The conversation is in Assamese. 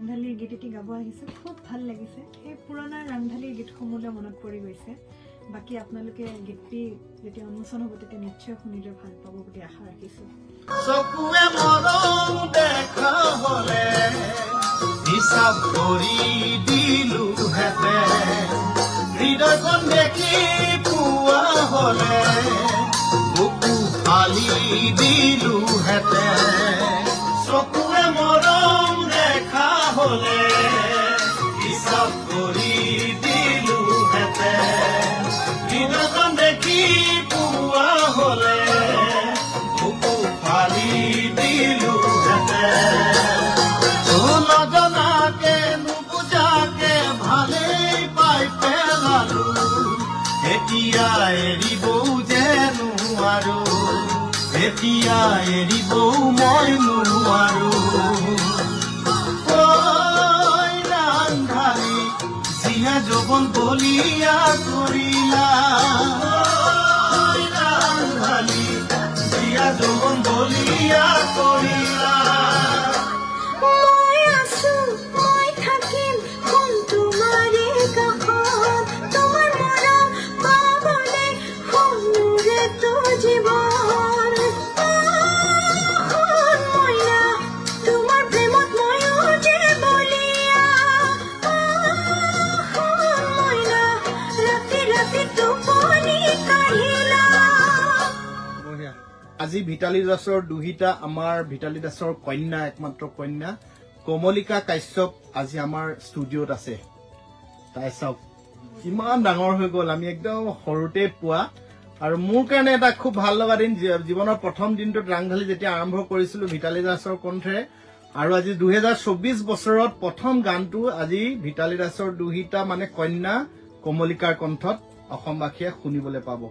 ৰাংধালীৰ গীত এটি গাব আহিছে, খুব ভাল লাগিছে। সেই পুৰণা ৰাংধালীৰ গীতসমূহলৈ মনত পৰি গৈছে। বাকী আপোনালোকে গীতটি যেতিয়া উন্মোচন হ'ব তেতিয়া নিশ্চয় শুনিলে ভাল পাব বুলি আশা ৰাখিছোঁ। চকুৱে মৰম দেখা হলে হিচাপ কৰি দিলো হেতে, হৃদয়খন দেখি পোৱা হলে বুকু ফালি দিলো হেতে। চকুৱে মৰম দেখা হলে হিচাপ কৰি দিলো হেতে, হৃদয়খন দেখি পোৱা হলে বুকু ফালি দিলো হেতে। নজনাকে নুবুজাকে ভালেই পাই পেলালো, এতিয়া এৰিবও যে নোৱাৰো, এতিয়া এৰিবও মই নোৱাৰো। ৰাংধালী জিয়া যৌৱন বলিয়া কৰিলা, ৰাংধালী জিয়া যৌৱন বলিয়া কৰিলা। আজি ভিতালী দাসৰ দুহিতা, আমাৰ ভিতালী দাসৰ কন্যা, একমাত্ৰ কন্যা কমলিকা কাশ্যপ আজি আমাৰ ষ্টুডিঅ'ত আছে। তাই চাওক কিমান ডাঙৰ হৈ গ'ল, আমি একদম সৰুতে পোৱা। আৰু মোৰ কাৰণে এটা খুব ভাল লগা দিন, জীৱনৰ প্ৰথম দিনটোত ৰাংধালী যেতিয়া আৰম্ভ কৰিছিলো ভিতালী দাসৰ কণ্ঠেৰে। আৰু আজি 2024 বছৰত প্ৰথম গানটো আজি ভিতালী দাসৰ দুহিতা মানে কন্যা কমলিকাৰ কণ্ঠত অসমবাসীয়ে শুনিবলৈ পাব।